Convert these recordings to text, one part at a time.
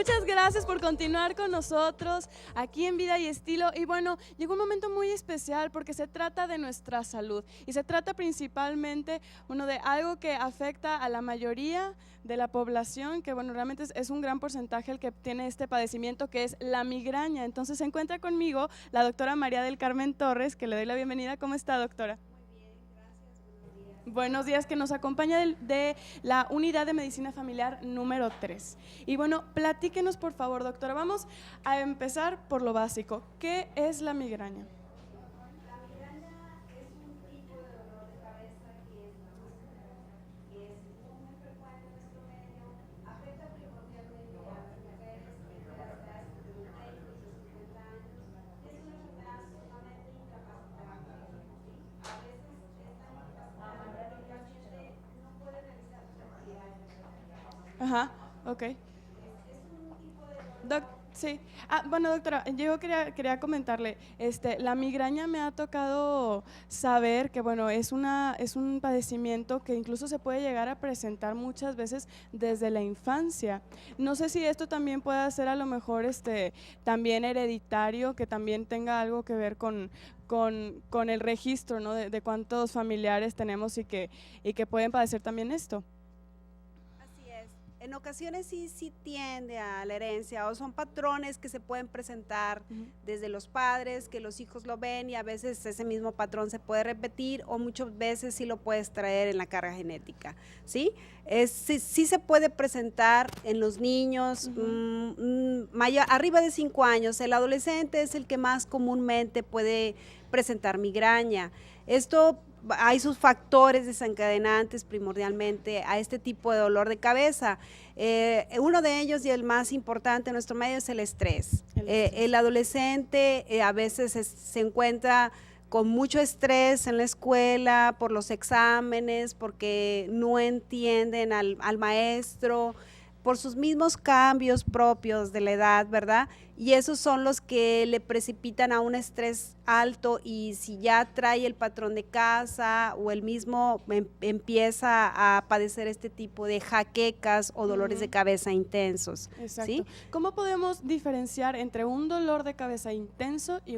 Muchas gracias por continuar con nosotros aquí en Vida y Estilo. Y bueno, llegó un momento muy especial porque se trata de nuestra salud y se trata principalmente, bueno, de algo que afecta a la mayoría de la población, que bueno, realmente es un gran porcentaje el que tiene este padecimiento, que es la migraña. Entonces se encuentra conmigo la doctora María del Carmen Torres, que le doy la bienvenida. ¿Cómo está, doctora? Buenos días, que nos acompaña de la Unidad de Medicina Familiar número 3. Y bueno, platíquenos por favor, doctora. Vamos a empezar por lo básico. ¿Qué es la migraña? La migraña es un tipo de dolor de cabeza que es muy frecuente en nuestro medio, afecta primordialmente a las mujeres entre las edades de 30 y 50 años, y es una enfermedad sumamente incapacitante, ¿sí? A veces es tan incapacitante que el paciente no puede realizar sus actividades de vida. Ajá, ok. Es un tipo de dolor de Doc, sí. Bueno, doctora, yo quería comentarle, la migraña me ha tocado saber que, bueno, es un padecimiento que incluso se puede llegar a presentar muchas veces desde la infancia. No sé si esto también puede ser a lo mejor, también hereditario, que también tenga algo que ver con el registro, ¿no? De cuántos familiares tenemos y que pueden padecer también esto. Así es. En ocasiones sí tiende a la herencia o son patrones que se pueden presentar desde los padres, que los hijos lo ven y a veces ese mismo patrón se puede repetir o muchas veces sí lo puedes traer en la carga genética, ¿sí? Sí se puede presentar en los niños arriba de 5 años. El adolescente es el que más comúnmente puede presentar migraña. Esto hay sus factores desencadenantes primordialmente a este tipo de dolor de cabeza. Uno de ellos y el más importante en nuestro medio es el estrés. El adolescente a veces se encuentra con mucho estrés en la escuela por los exámenes, porque no entienden al maestro, por sus mismos cambios propios de la edad, ¿verdad? Y esos son los que le precipitan a un estrés alto y si ya trae el patrón de casa o él mismo empieza a padecer este tipo de jaquecas o dolores de cabeza intensos. Exacto. ¿Sí? ¿Cómo podemos diferenciar entre un dolor de cabeza intenso y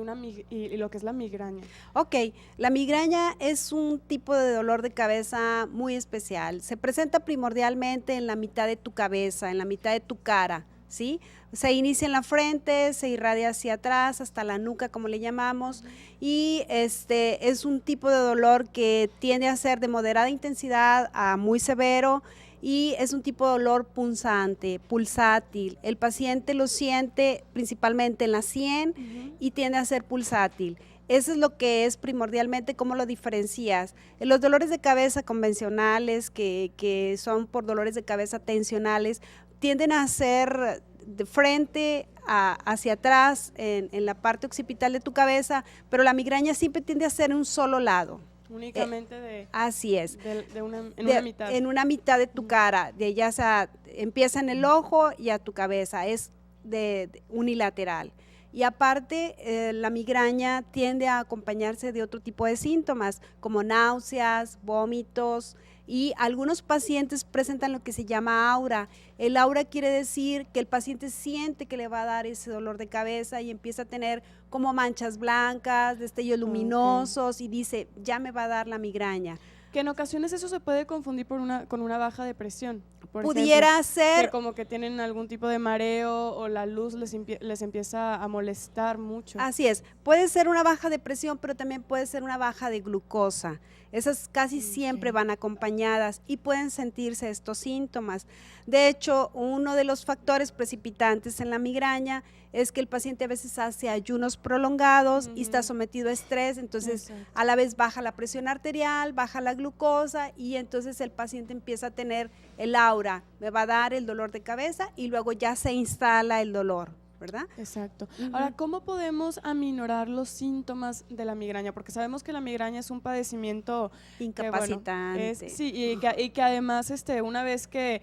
lo que es la migraña? Ok, la migraña es un tipo de dolor de cabeza muy especial. Se presenta primordialmente en la mitad de tu cabeza, en la mitad de tu cara, ¿sí? Se inicia en la frente, se irradia hacia atrás, hasta la nuca, como le llamamos, y es un tipo de dolor que tiende a ser de moderada intensidad a muy severo, y es un tipo de dolor punzante, pulsátil. El paciente lo siente principalmente en la sien y tiende a ser pulsátil. Eso es lo que es primordialmente, cómo lo diferencias. Los dolores de cabeza convencionales, que son por dolores de cabeza tensionales, tienden a ser de frente hacia atrás en la parte occipital de tu cabeza, pero la migraña siempre tiende a ser en un solo lado. Únicamente Así es. Una mitad. En una mitad de tu cara, ya sea, empieza en el ojo y a tu cabeza, es de unilateral. Y aparte, la migraña tiende a acompañarse de otro tipo de síntomas, como náuseas, vómitos, y algunos pacientes presentan lo que se llama aura. El aura quiere decir que el paciente siente que le va a dar ese dolor de cabeza y empieza a tener como manchas blancas, destellos luminosos y dice, ya me va a dar la migraña. Que en ocasiones eso se puede confundir con una baja depresión. Pudiera ejemplo, ser que como que tienen algún tipo de mareo o la luz les empieza a molestar mucho. Así es, puede ser una baja de presión, pero también puede ser una baja de glucosa. Esas casi siempre van acompañadas y pueden sentirse estos síntomas. De hecho, uno de los factores precipitantes en la migraña es que el paciente a veces hace ayunos prolongados y está sometido a estrés, entonces a la vez baja la presión arterial, baja la glucosa y entonces el paciente empieza a tener el aura, me va a dar el dolor de cabeza y luego ya se instala el dolor, ¿verdad? Exacto. Ahora, ¿cómo podemos aminorar los síntomas de la migraña? Porque sabemos que la migraña es un padecimiento incapacitante. Que, sí, y que además una vez que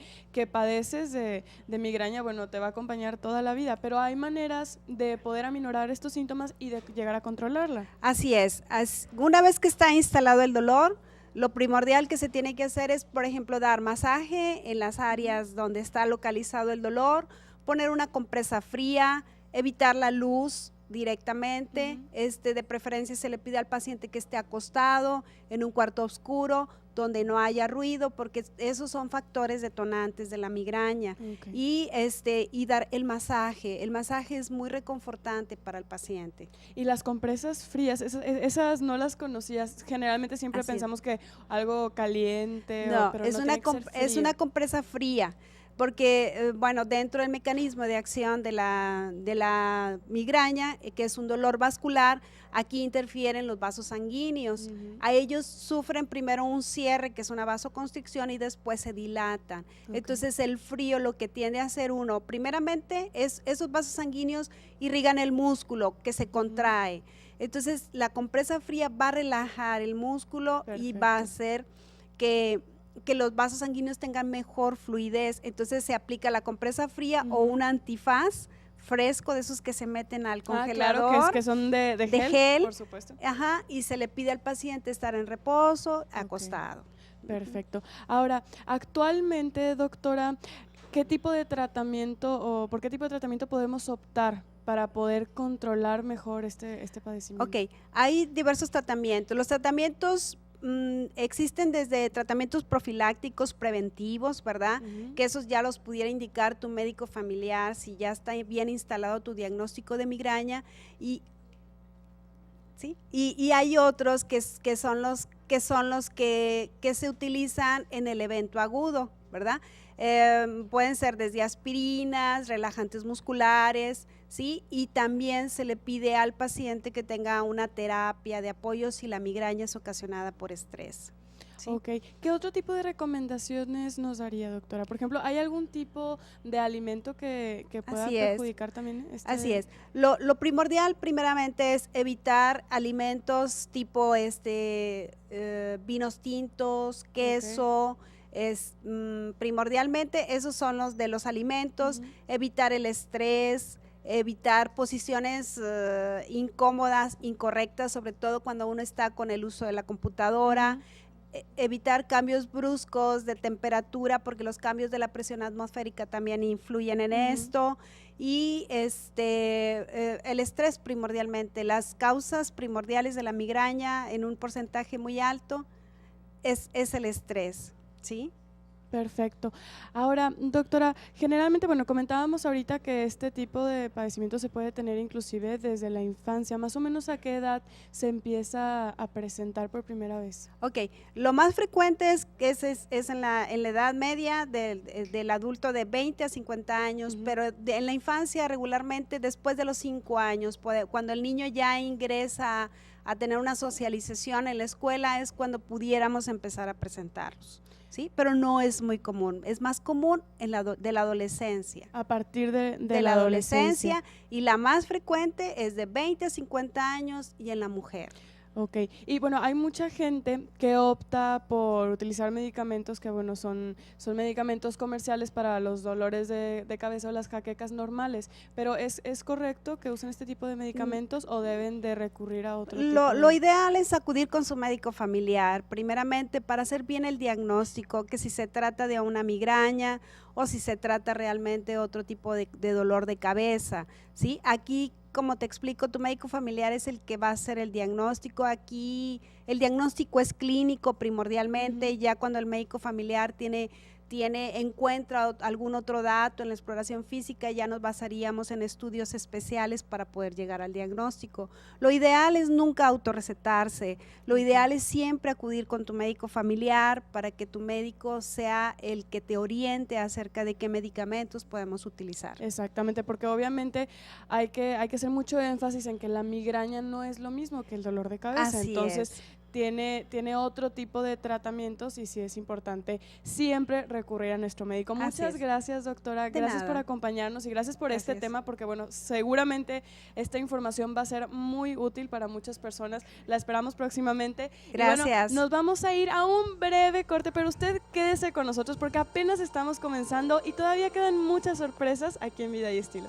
padeces de migraña, bueno, te va a acompañar toda la vida, pero hay maneras de poder aminorar estos síntomas y de llegar a controlarla. Así es. Una vez que está instalado el dolor, lo primordial que se tiene que hacer es, por ejemplo, dar masaje en las áreas donde está localizado el dolor. poner una compresa fría, evitar la luz directamente, de preferencia se le pide al paciente que esté acostado en un cuarto oscuro, donde no haya ruido, porque esos son factores detonantes de la migraña. Y dar el masaje es muy reconfortante para el paciente. Y las compresas frías, esas no las conocías, generalmente siempre Así pensamos que algo caliente, no, pero es, no una tiene que ser es frío. una compresa fría, porque bueno, dentro del mecanismo de acción de la migraña, que es un dolor vascular, aquí interfieren los vasos sanguíneos. A ellos sufren primero un cierre, que es una vasoconstricción, y después se dilatan. Entonces el frío lo que tiende a hacer uno, primeramente, es esos vasos sanguíneos irrigan el músculo que se contrae. Entonces la compresa fría va a relajar el músculo. Perfecto. Y va a hacer que los vasos sanguíneos tengan mejor fluidez. Entonces se aplica la compresa fría o un antifaz fresco, de esos que se meten al congelador. Claro, que son de gel, por supuesto. Y se le pide al paciente estar en reposo, acostado. Perfecto. Ahora, actualmente, doctora, ¿qué tipo de tratamiento o por qué tipo de tratamiento podemos optar para poder controlar mejor este padecimiento? Hay diversos tratamientos. Los tratamientos existen desde tratamientos profilácticos preventivos, ¿verdad? Que esos ya los pudiera indicar tu médico familiar si ya está bien instalado tu diagnóstico de migraña, y hay otros que son los que se utilizan en el evento agudo, ¿verdad? Pueden ser desde aspirinas, relajantes musculares, ¿sí? Y también se le pide al paciente que tenga una terapia de apoyo si la migraña es ocasionada por estrés. ¿Sí? ¿Qué otro tipo de recomendaciones nos daría, doctora? Por ejemplo, ¿hay algún tipo de alimento que pueda perjudicar también? Así es. Lo primordial, primeramente, es evitar alimentos tipo vinos tintos, queso. Primordialmente esos son los de los alimentos. Evitar el estrés, evitar posiciones incómodas, incorrectas, sobre todo cuando uno está con el uso de la computadora. Evitar cambios bruscos de temperatura, porque los cambios de la presión atmosférica también influyen en esto. Y el estrés primordialmente. Las causas primordiales de la migraña en un porcentaje muy alto es el estrés, ¿sí? Perfecto. Ahora, doctora, generalmente, bueno, comentábamos ahorita que este tipo de padecimiento se puede tener inclusive desde la infancia. ¿Más o menos a qué edad se empieza a presentar por primera vez? Lo más frecuente es en la edad media del adulto de 20 a 50 años, pero en la infancia regularmente después de los 5 años, cuando el niño ya ingresa a tener una socialización en la escuela, es cuando pudiéramos empezar a presentarlos. ¿Sí? Pero no es muy común, es más común de la adolescencia. A partir de la adolescencia, y la más frecuente es de 20 a 50 años y en la mujer. Y bueno, hay mucha gente que opta por utilizar medicamentos que, bueno, son medicamentos comerciales para los dolores de cabeza o las jaquecas normales, pero ¿es correcto que usen este tipo de medicamentos o deben de recurrir a otro tipo? Lo ideal es acudir con su médico familiar, primeramente para hacer bien el diagnóstico, que si se trata de una migraña o si se trata realmente de otro tipo de dolor de cabeza, ¿sí? Aquí, como te explico, tu médico familiar es el que va a hacer el diagnóstico. Aquí el diagnóstico es clínico primordialmente. Ya cuando el médico familiar encuentra algún otro dato en la exploración física, ya nos basaríamos en estudios especiales para poder llegar al diagnóstico. Lo ideal es nunca autorrecetarse, lo ideal es siempre acudir con tu médico familiar para que tu médico sea el que te oriente acerca de qué medicamentos podemos utilizar. Exactamente, porque obviamente hay que hacer mucho énfasis en que la migraña no es lo mismo que el dolor de cabeza. Así entonces es. Tiene otro tipo de tratamientos y sí es importante siempre recurrir a nuestro médico. Muchas gracias, doctora. Gracias por acompañarnos y gracias por este tema, porque bueno, seguramente esta información va a ser muy útil para muchas personas. La esperamos próximamente. Gracias. Y bueno, nos vamos a ir a un breve corte, pero usted quédese con nosotros porque apenas estamos comenzando y todavía quedan muchas sorpresas aquí en Vida y Estilo.